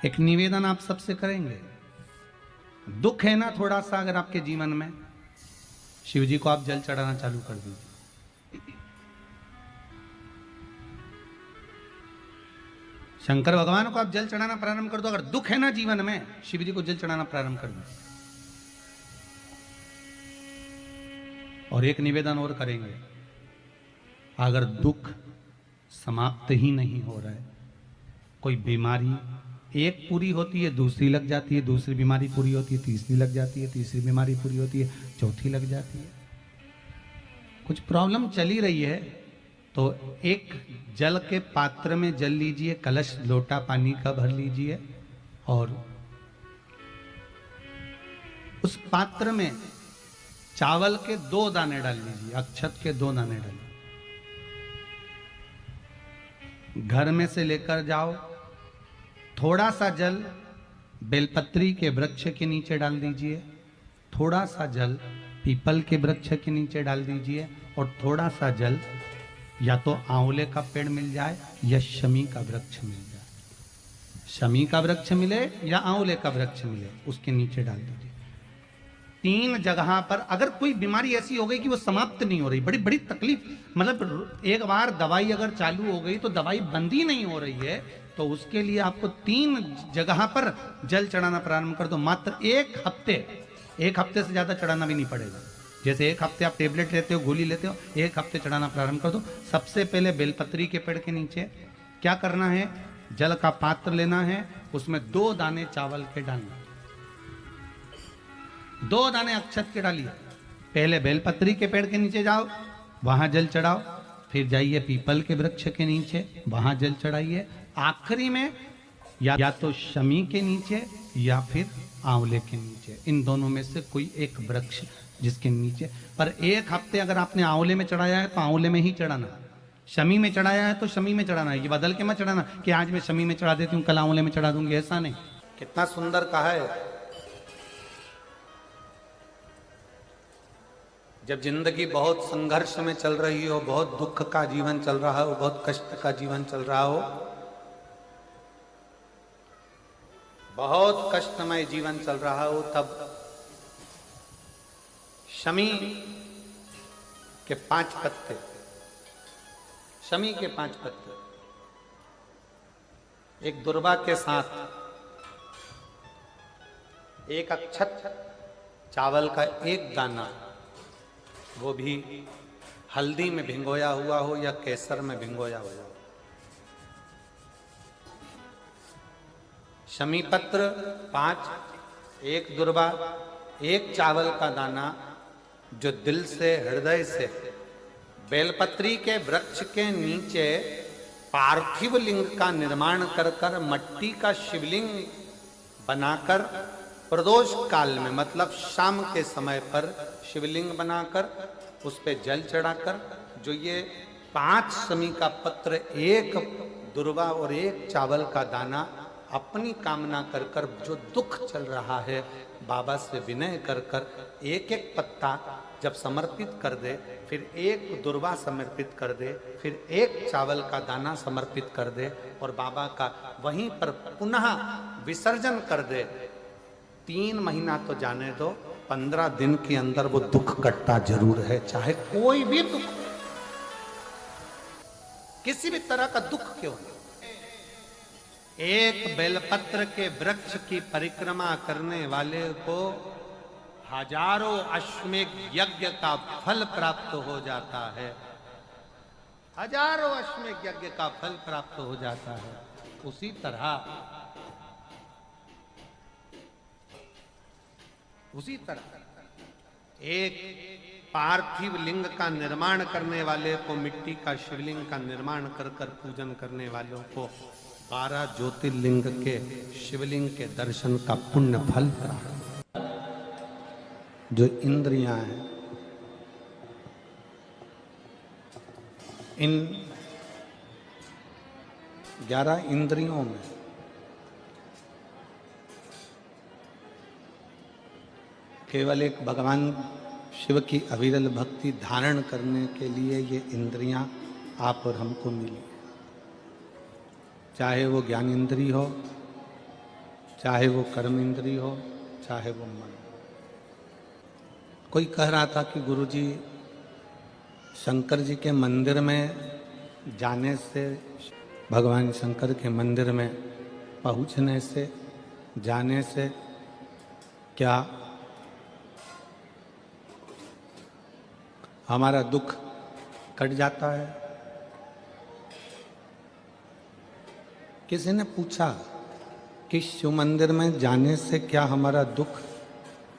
एक निवेदन आप सबसे करेंगे, दुख है ना थोड़ा सा अगर आपके जीवन में, शिव जी को आप जल चढ़ाना चालू कर दीजिए। शंकर भगवान को आप जल चढ़ाना प्रारंभ कर दो। अगर दुख है ना जीवन में, शिव जी को जल चढ़ाना प्रारंभ कर दो। और एक निवेदन और करेंगे, अगर दुख समाप्त ही नहीं हो रहा है, कोई बीमारी एक पूरी होती है दूसरी लग जाती है, दूसरी बीमारी पूरी होती है तीसरी लग जाती है, तीसरी बीमारी पूरी होती है चौथी लग जाती है, कुछ प्रॉब्लम चली रही है, तो एक जल के पात्र में जल लीजिए, कलश लोटा पानी का भर लीजिए और उस पात्र में चावल के 2 दाने डाल लीजिए, अक्षत के 2 दाने डालिए। घर में से लेकर जाओ, थोड़ा सा जल बेलपत्री के वृक्ष के नीचे डाल दीजिए, थोड़ा सा जल पीपल के वृक्ष के नीचे डाल दीजिए और थोड़ा सा जल या तो आंवले का पेड़ मिल जाए या शमी का वृक्ष मिल जाए, शमी का वृक्ष मिले या आंवले का वृक्ष मिले, उसके नीचे डाल दीजिए। 3 जगह पर अगर कोई बीमारी ऐसी हो गई कि वो समाप्त नहीं हो रही, बड़ी बड़ी तकलीफ, मतलब एक बार दवाई अगर चालू हो गई तो दवाई बंद ही नहीं हो रही है, तो उसके लिए आपको 3 जगह पर जल चढ़ाना प्रारंभ कर दो। मात्र 1 हफ्ते से ज्यादा चढ़ाना भी नहीं पड़ेगा। जैसे 1 हफ्ते आप टेबलेट लेते हो, गोली लेते हो, 1 हफ्ते चढ़ाना प्रारंभ कर दो। सबसे पहले बेलपत्री के पेड़ के नीचे क्या करना है, जल का पात्र लेना है, उसमें 2 दाने चावल के डालना, 2 दाने अक्षत के डालिए। पहले बेलपत्री के पेड़ के नीचे जाओ, वहां जल चढ़ाओ, फिर जाइए पीपल के वृक्ष के नीचे, वहां जल चढ़ाइए, आखिरी में या तो शमी के नीचे या फिर आंवले के नीचे, इन दोनों में से कोई एक वृक्ष जिसके नीचे। पर 1 हफ्ते अगर आपने आंवले में चढ़ाया है तो आंवले में ही चढ़ाना, शमी में चढ़ाया है तो शमी में चढ़ाना है। ये बदल के मत चढ़ाना कि आज मैं शमी में चढ़ा देती हूँ कल आंवले में चढ़ा दूंगी, ऐसा नहीं। कितना सुंदर कहा है, जब जिंदगी बहुत संघर्ष में चल रही हो, बहुत दुख का जीवन चल रहा हो, बहुत कष्ट का जीवन चल रहा हो, बहुत कष्टमय जीवन चल रहा हो, तब शमी के 5 पत्ते, शमी के 5 पत्ते, एक दुर्वा के साथ, एक अक्षत चावल का 1 दाना, वो भी हल्दी में भिंगोया हुआ हो या केसर में भिंगोया हुआ हो, शमी पत्र 5, 1 दुर्वा, 1 चावल का दाना, जो दिल से हृदय से बेलपत्री के वृक्ष के नीचे पार्थिव लिंग का निर्माण कर कर मट्टी का शिवलिंग बनाकर प्रदोष काल में, मतलब शाम के समय पर शिवलिंग बनाकर उस पे जल चढ़ाकर, जो ये 5 शमी का पत्र, 1 दुर्वा और 1 चावल का दाना, अपनी कामना कर कर, जो दुख चल रहा है बाबा से विनय कर कर 1-1 पत्ता जब समर्पित कर दे, फिर 1 दुर्वा समर्पित कर दे, फिर 1 चावल का दाना समर्पित कर दे और बाबा का वहीं पर पुनः विसर्जन कर दे, 3 महीना तो जाने दो, 15 दिन के अंदर वो दुख कटता जरूर है, चाहे कोई भी दुख, किसी भी तरह का दुख क्यों। 1 बेलपत्र के वृक्ष की परिक्रमा करने वाले को हजारों अश्वमेध यज्ञ का फल प्राप्त हो जाता है, हजारों अश्वमेध यज्ञ का फल प्राप्त हो जाता है। उसी तरह एक पार्थिव लिंग का निर्माण करने वाले को, मिट्टी का शिवलिंग का निर्माण कर कर पूजन करने वालों को 12 ज्योतिर्लिंग के शिवलिंग के दर्शन का पुण्य फल प्राप्त। जो इंद्रियां हैं, इन 11 इंद्रियों में केवल एक भगवान शिव की अविरल भक्ति धारण करने के लिए ये इंद्रियां आप और हमको मिली, चाहे वो ज्ञान इंद्री हो, चाहे वो कर्म इंद्री हो, चाहे वो मन। कोई कह रहा था कि गुरुजी, शंकर जी के मंदिर में जाने से, भगवान शंकर के मंदिर में पहुंचने से, जाने से क्या हमारा दुख कट जाता है? किसी ने पूछा कि शिव मंदिर में जाने से क्या हमारा दुख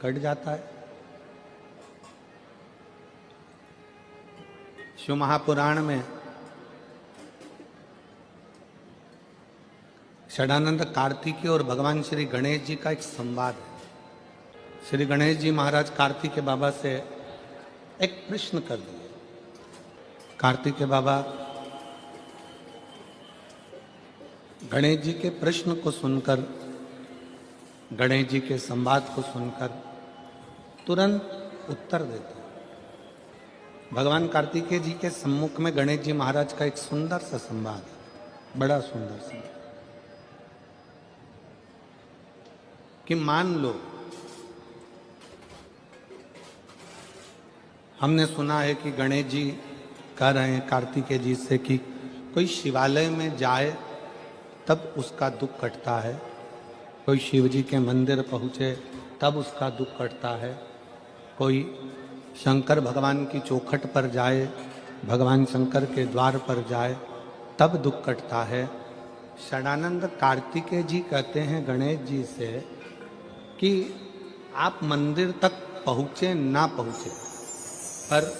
कट जाता है? शिव महापुराण में षडानंद कार्तिकेय और भगवान श्री गणेश जी का एक संवाद है। श्री गणेश जी महाराज कार्तिकेय बाबा से एक प्रश्न कर दिए। कार्तिकेय बाबा गणेश जी के प्रश्न को सुनकर, गणेश जी के संवाद को सुनकर तुरंत उत्तर देते। भगवान कार्तिकेय जी के सम्मुख में गणेश जी महाराज का एक सुंदर सा संवाद है, बड़ा सुंदर संवाद, कि मान लो हमने सुना है कि गणेश जी कह रहे हैं कार्तिकेय जी से कि कोई शिवालय में जाए तब उसका दुख कटता है, कोई शिव जी के मंदिर पहुँचे तब उसका दुख कटता है, कोई शंकर भगवान की चौखट पर जाए, भगवान शंकर के द्वार पर जाए तब दुख कटता है। षडानंद कार्तिकेय जी कहते हैं गणेश जी से कि आप मंदिर तक पहुँचे ना पहुँचे, पर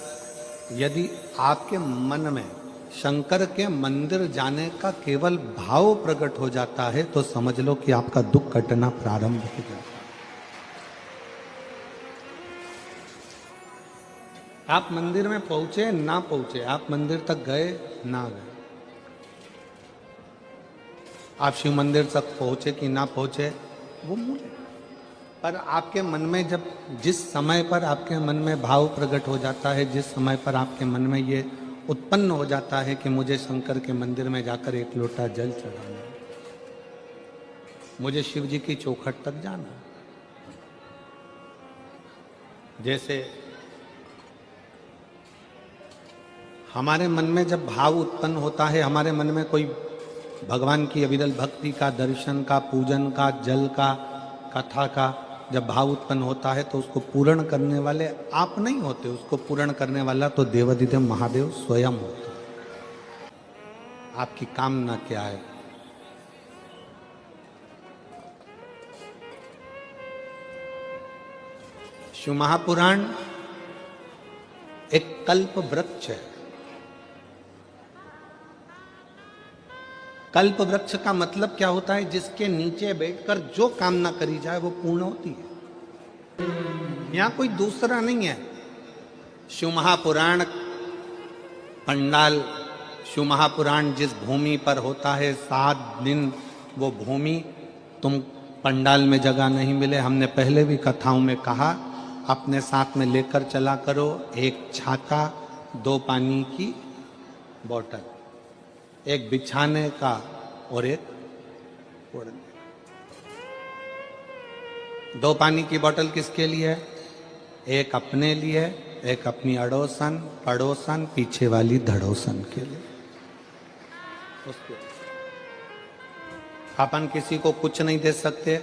यदि आपके मन में शंकर के मंदिर जाने का केवल भाव प्रकट हो जाता है तो समझ लो कि आपका दुख कटना प्रारंभ हो जाता है। आप मंदिर में पहुंचे ना पहुंचे, आप मंदिर तक गए ना गए, आप शिव मंदिर तक पहुंचे कि ना पहुंचे वो मूल है। पर आपके मन में जब, जिस समय पर आपके मन में भाव प्रकट हो जाता है, जिस समय पर आपके मन में ये उत्पन्न हो जाता है कि मुझे शंकर के मंदिर में जाकर एक लोटा जल चढ़ाना, मुझे शिव जी की चौखट तक जाना, जैसे हमारे मन में जब भाव उत्पन्न होता है, हमारे मन में कोई भगवान की अविरल भक्ति का, दर्शन का, पूजन का, जल का, कथा का जब भाव उत्पन्न होता है तो उसको पूर्ण करने वाले आप नहीं होते, उसको पूर्ण करने वाला तो देवाधिदेव महादेव स्वयं होता है। आपकी कामना क्या है? शिव महापुराण एक कल्प वृक्ष है। कल्प वृक्ष का मतलब क्या होता है? जिसके नीचे बैठकर जो कामना करी जाए वो पूर्ण होती है। यहां कोई दूसरा नहीं है। शिव महापुराण पंडाल, शिव महापुराण जिस भूमि पर होता है 7 दिन, वो भूमि तुम पंडाल में जगह नहीं मिले, हमने पहले भी कथाओं में कहा, अपने साथ में लेकर चला करो एक छाता, 2 पानी की बोतल, एक बिछाने का और एक ओढ़ने। 2 पानी की बोतल किसके लिए? एक अपने लिए, एक अपनी अड़ोसन, पड़ोसन, पीछे वाली धड़ोसन के लिए। उसके अपन किसी को कुछ नहीं दे सकते,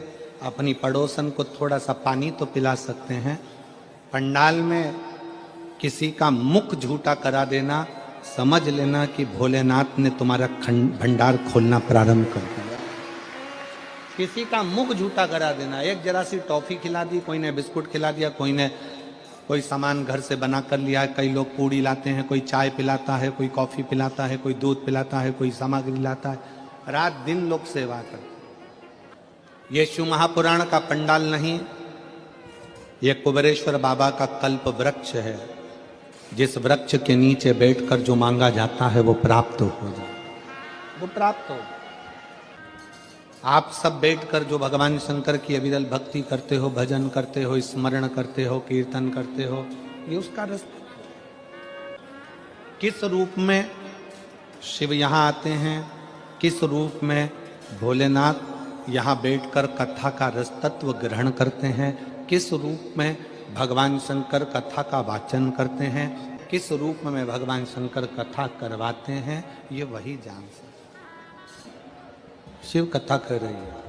अपनी पड़ोसन को थोड़ा सा पानी तो पिला सकते हैं। पंडाल में किसी का मुख झूठा करा देना, समझ लेना कि भोलेनाथ ने तुम्हारा भंडार खोलना प्रारंभ कर दिया। किसी का मुख झूठा करा देना, एक जरा सी टॉफी खिला दी, कोई ने बिस्कुट खिला दिया, कोई ने कोई सामान घर से बना कर लिया, कई लोग पूड़ी लाते हैं, कोई चाय पिलाता है, कोई कॉफी पिलाता है, कोई दूध पिलाता है, कोई सामग्री लाता है, रात दिन लोग सेवा करते। ये शिव महापुराण का पंडाल नहीं, ये कुबेरेश्वर बाबा का कल्प वृक्ष है, जिस वृक्ष के नीचे बैठकर जो मांगा जाता है वो प्राप्त हो जाए, वो प्राप्त हो। आप सब बैठकर जो भगवान शंकर की अविरल भक्ति करते हो, भजन करते हो, स्मरण करते हो, कीर्तन करते हो, ये उसका रास्ता। किस रूप में शिव यहाँ आते हैं, किस रूप में भोलेनाथ यहाँ बैठकर कथा का रस तत्व ग्रहण करते हैं, किस रूप में भगवान शंकर कथा का वाचन करते हैं, किस रूप में भगवान शंकर कथा करवाते हैं, ये वही जान सकते। शिव कथा कर रही है।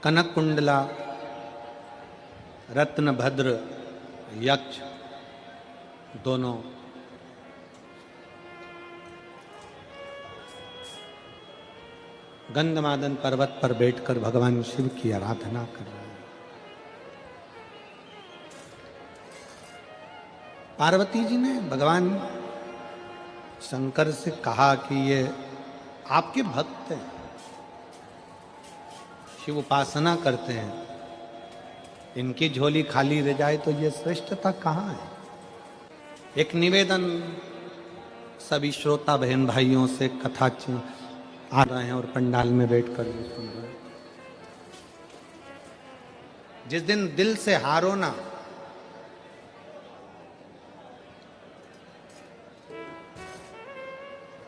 कनक कुंडला, रत्नभद्र, यक्ष दोनों गंधमादन पर्वत पर बैठकर भगवान शिव की आराधना कर रहे हैं। पार्वती जी ने भगवान शंकर से कहा कि ये आपके भक्त हैं, शिव उपासना करते हैं, इनकी झोली खाली रह जाए तो ये श्रेष्ठता कहाँ है। एक निवेदन सभी श्रोता बहन भाइयों से कथा आ रहे हैं और पंडाल में बैठकर ये सुन रहे हैं। जिस दिन दिल से हारो ना,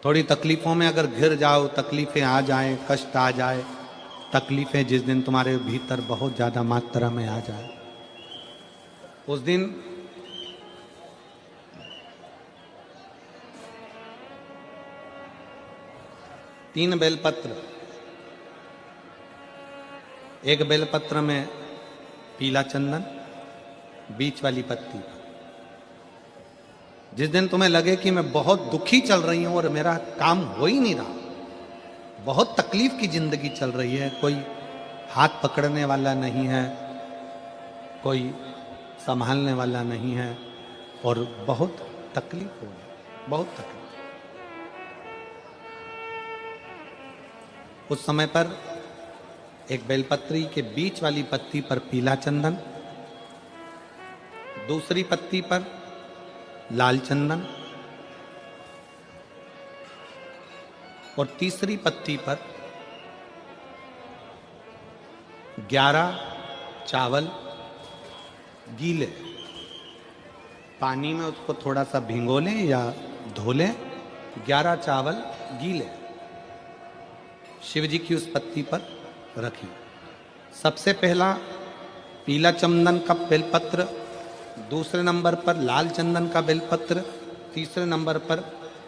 थोड़ी तकलीफों में अगर घिर जाओ, तकलीफें आ जाएं, कष्ट आ जाए, तकलीफें जिस दिन तुम्हारे भीतर बहुत ज्यादा मात्रा में आ जाए, उस दिन तीन बेलपत्र, एक बेलपत्र में पीला चंदन, बीच वाली पत्ती। जिस दिन तुम्हें लगे कि मैं बहुत दुखी चल रही हूं और मेरा काम हो ही नहीं रहा, बहुत तकलीफ की जिंदगी चल रही है, कोई हाथ पकड़ने वाला नहीं है, कोई संभालने वाला नहीं है और बहुत तकलीफ हो रही, बहुत तकलीफ। उस समय पर एक बेलपत्री के बीच वाली पत्ती पर पीला चंदन, दूसरी पत्ती पर लाल चंदन और तीसरी पत्ती पर 11 चावल गीले, पानी में उसको थोड़ा सा भिगो लें या धो लें, 11 चावल गीले शिव जी की उस पत्ती पर रखी। सबसे पहला पीला चंदन का बेलपत्र, दूसरे नंबर पर लाल चंदन का बेलपत्र, तीसरे नंबर पर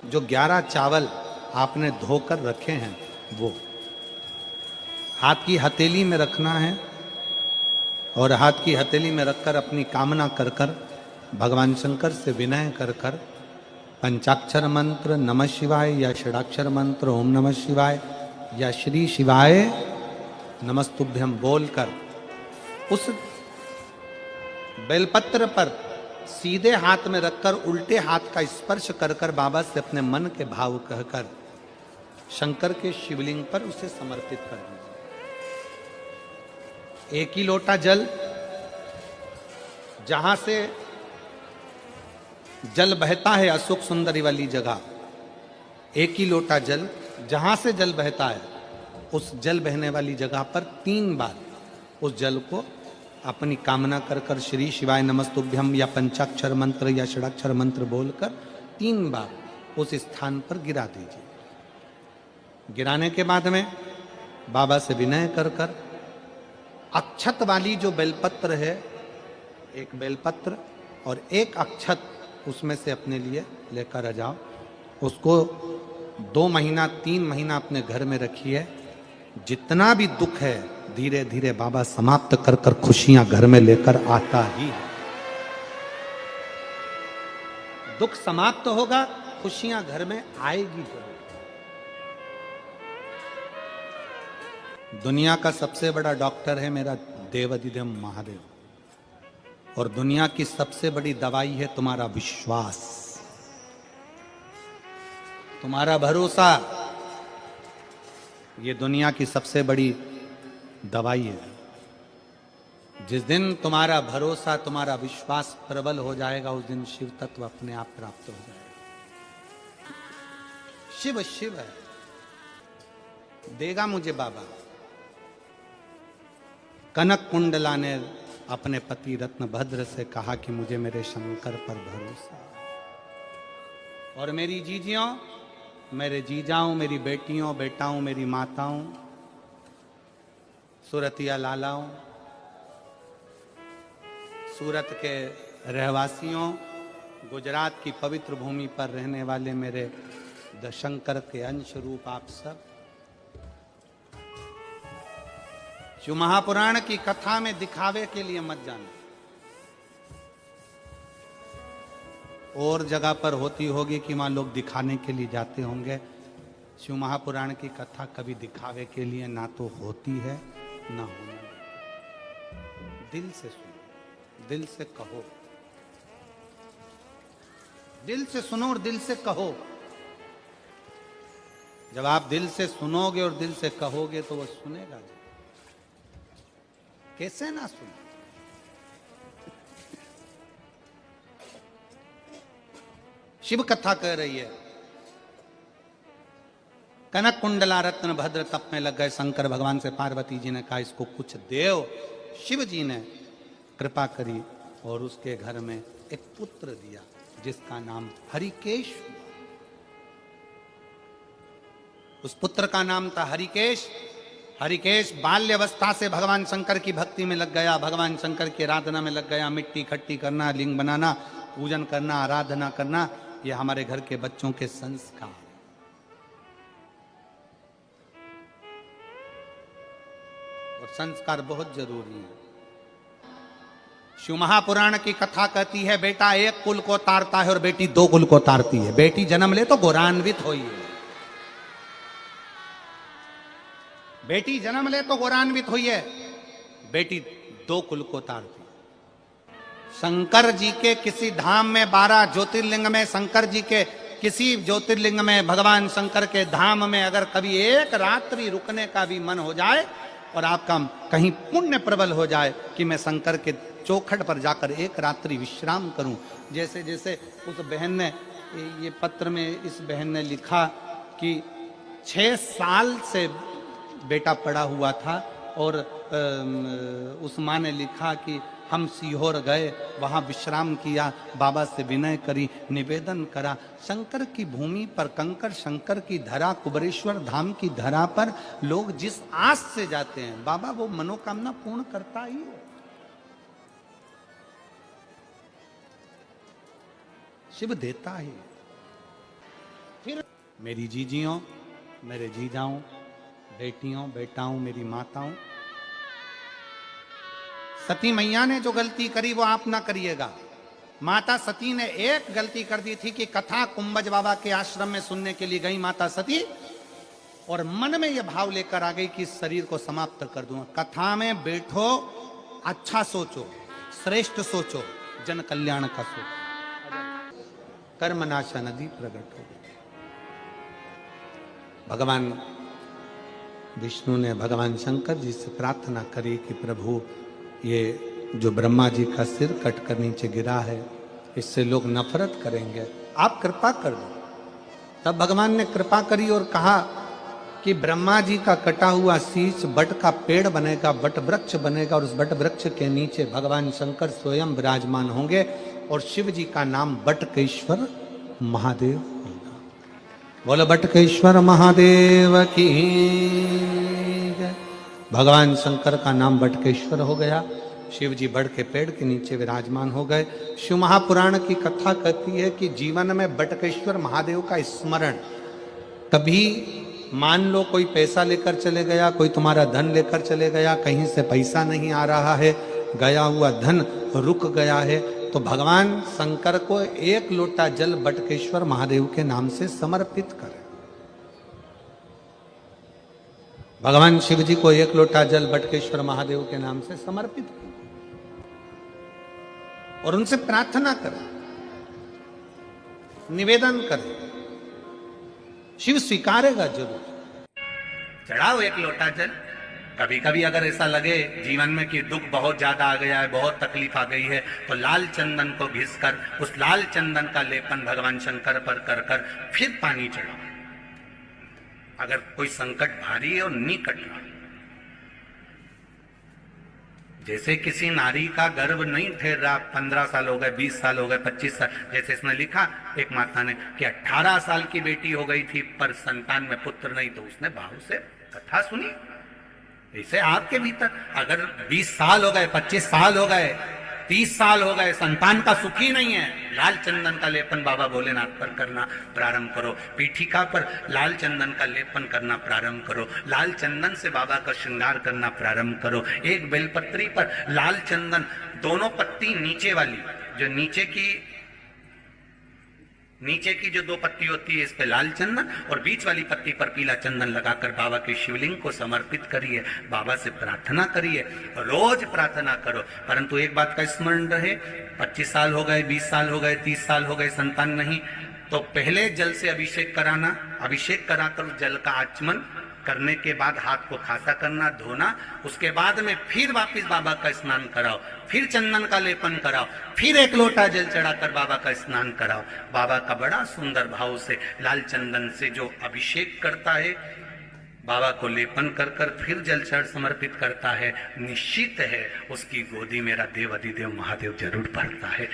जो 11 चावल आपने धोकर रखे हैं वो हाथ की हथेली में रखना है और हाथ की हथेली में रखकर अपनी कामना कर कर भगवान शंकर से विनय कर कर पंचाक्षर मंत्र नमः शिवाय या षडाक्षर मंत्र ओम नमः शिवाय या श्री शिवाय नमस्तुभ्यम बोलकर उस बेलपत्र पर सीधे हाथ में रखकर उल्टे हाथ का स्पर्श कर कर बाबा से अपने मन के भाव कहकर शंकर के शिवलिंग पर उसे समर्पित कर दीजिए। एक ही लोटा जल, जहां से जल बहता है अशोक सुंदरी वाली जगह, एक ही लोटा जल, जहां से जल बहता है उस जल बहने वाली जगह पर 3 बार उस जल को अपनी कामना कर कर श्री शिवाय नमस्तुभ्यम या पंचाक्षर मंत्र या षडाक्षर मंत्र बोलकर 3 बार उस स्थान पर गिरा दीजिए। गिराने के बाद में बाबा से विनय कर कर अक्षत वाली जो बेलपत्र है, एक बेलपत्र और एक अक्षत उसमें से अपने लिए लेकर आ जाओ। उसको 2 महीना 3 महीना अपने घर में रखिए। जितना भी दुख है धीरे धीरे बाबा समाप्त कर कर खुशियां घर में लेकर आता ही है। दुख समाप्त होगा, खुशियां घर में आएगी जरूर। दुनिया का सबसे बड़ा डॉक्टर है मेरा देवाधिदेव महादेव, और दुनिया की सबसे बड़ी दवाई है तुम्हारा विश्वास, तुम्हारा भरोसा। ये दुनिया की सबसे बड़ी दवाई है। जिस दिन तुम्हारा भरोसा, तुम्हारा विश्वास प्रबल हो जाएगा, उस दिन शिव तत्व अपने आप प्राप्त हो जाएगा। शिव शिव है, देगा मुझे बाबा। कनक कुंडला ने अपने पति रत्नभद्र से कहा कि मुझे मेरे शंकर पर भरोसा, और मेरी जीजियों मेरे जीजाओं, मेरी बेटियों, बेटाओं, मेरी माताओं, सूरतिया लालाओं, सूरत के रहवासियों, गुजरात की पवित्र भूमि पर रहने वाले मेरे दशंकर के अंश रूप आप सब, जो महापुराण की कथा में दिखावे के लिए मत जाना। और जगह पर होती होगी कि वहां लोग दिखाने के लिए जाते होंगे। शिव महापुराण की कथा कभी दिखावे के लिए ना तो होती है ना होने। दिल से सुनो, दिल से कहो, दिल से सुनो और दिल से कहो। जब आप दिल से सुनोगे और दिल से कहोगे तो वो सुनेगा। कैसे ना सुने? शिव कथा कह रही है, कनक कुंडला रत्न भद्र तप में लग गए शंकर भगवान से पार्वती जी ने कहा इसको कुछ देव। शिव जी ने कृपा करी और उसके घर में एक पुत्र दिया जिसका नाम हरिकेश। उस पुत्र का नाम था हरिकेश। हरिकेश बाल्यवस्था से भगवान शंकर की भक्ति में लग गया, भगवान शंकर की आराधना में लग गया। मिट्टी इकट्ठी करना, लिंग बनाना, पूजन करना, आराधना करना, ये हमारे घर के बच्चों के संस्कार। और संस्कार बहुत जरूरी है। शिव महापुराण की कथा कहती है बेटा एक कुल को तारता है और बेटी दो कुल को तारती है। बेटी जन्म ले तो गौरान्वित होई है। बेटी जन्म ले तो गौरान्वित हुई है, बेटी दो कुल को तारती है। शंकर जी के किसी धाम में 12 ज्योतिर्लिंग में, शंकर जी के किसी ज्योतिर्लिंग में, भगवान शंकर के धाम में अगर कभी एक रात्रि रुकने का भी मन हो जाए और आपका कहीं पुण्य प्रबल हो जाए कि मैं शंकर के चौखट पर जाकर एक रात्रि विश्राम करूं। जैसे जैसे उस बहन ने, ये पत्र में इस बहन ने लिखा कि 6 साल से बेटा पड़ा हुआ था और उस माँ ने लिखा कि हम सीहोर गए, वहां विश्राम किया, बाबा से विनय करी, निवेदन करा। शंकर की भूमि पर, कंकर शंकर की धरा, कुबरेश्वर धाम की धरा पर लोग जिस आस से जाते हैं बाबा वो मनोकामना पूर्ण करता ही है। शिव देता ही। फिर मेरी जीजियों, मेरे जीजाओं, बेटियों, बेटाओं, मेरी माताओं, सती मैया ने जो गलती करी वो आप ना करिएगा। माता सती ने एक गलती कर दी थी कि कथा कुंभज बाबा के आश्रम में सुनने के लिए गई माता सती और मन में यह भाव लेकर आ गई कि इस शरीर को समाप्त कर दूंगा। कथा में बैठो, अच्छा सोचो, श्रेष्ठ सोचो, जन कल्याण का सोचो। कर्मनाशा नदी प्रकट हो गई। भगवान विष्णु ने भगवान शंकर जी से प्रार्थना करी कि प्रभु ये जो ब्रह्मा जी का सिर कटकर नीचे गिरा है इससे लोग नफरत करेंगे, आप कृपा कर दो। तब भगवान ने कृपा करी और कहा कि ब्रह्मा जी का कटा हुआ शीश बट का पेड़ बनेगा, बट वृक्ष बनेगा और उस बट वृक्ष के नीचे भगवान शंकर स्वयं विराजमान होंगे और शिव जी का नाम बटकेश्वर महादेव होगा। बोलो बटकेश्वर महादेव की। भगवान शंकर का नाम बटकेश्वर हो गया। शिव जी बड़ के पेड़ के नीचे विराजमान हो गए। शिव महापुराण की कथा कहती है कि जीवन में बटकेश्वर महादेव का स्मरण, कभी मान लो कोई पैसा लेकर चले गया, कोई तुम्हारा धन लेकर चले गया, कहीं से पैसा नहीं आ रहा है, गया हुआ धन रुक गया है, तो भगवान शंकर को एक लोटा जल बटकेश्वर महादेव के नाम से समर्पित करें। भगवान शिव जी को एक लोटा जल बटकेश्वर महादेव के नाम से समर्पित करें और उनसे प्रार्थना करें, निवेदन करें, शिव स्वीकारेगा जरूर। चढ़ाओ एक लोटा जल। कभी कभी अगर ऐसा लगे जीवन में कि दुख बहुत ज्यादा आ गया है, बहुत तकलीफ आ गई है, तो लाल चंदन को घिसकर उस लाल चंदन का लेपन भगवान शंकर पर कर फिर पानी चढ़ाओ। अगर कोई संकट भारी है और निकट रहा, जैसे किसी नारी का गर्भ नहीं ठहर रहा, 15 साल हो गए, 20 साल हो गए, 25 साल, जैसे इसने लिखा एक माता ने कि 18 साल की बेटी हो गई थी पर संतान में पुत्र नहीं, तो उसने भाव से कथा सुनी। ऐसे आपके भीतर अगर 20 साल हो गए, 25 साल हो गए, 30 साल हो गए, संतान का सुख ही नहीं है, लाल चंदन का लेपन बाबा भोलेनाथ पर करना प्रारंभ करो। पीठिका पर लाल चंदन का लेपन करना प्रारंभ करो। लाल चंदन से बाबा का श्रृंगार करना प्रारंभ करो। एक बेलपत्री पर लाल चंदन, दोनों पत्ती नीचे वाली, जो नीचे की जो 2 पत्ती होती है, इस पे लाल चंदन और बीच वाली पत्ती पर पीला चंदन लगाकर बाबा के शिवलिंग को समर्पित करिए। बाबा से प्रार्थना करिए, रोज प्रार्थना करो। परंतु एक बात का स्मरण रहे, 25 साल हो गए, 20 साल हो गए, 30 साल हो गए, संतान नहीं, तो पहले जल से अभिषेक कराना, अभिषेक कराकर जल का आचमन करने के बाद हाथ को खासा करना, धोना, उसके बाद में फिर वापस बाबा का स्नान कराओ, फिर चंदन का लेपन कराओ, फिर 1 लोटा जल चढ़ाकर बाबा का स्नान कराओ। बाबा का बड़ा सुंदर भाव से लाल चंदन से जो अभिषेक करता है, बाबा को लेपन कर फिर जल चढ़ समर्पित करता है, निश्चित है उसकी गोदी मेरा देव अधिदेव महादेव जरूर भरता है।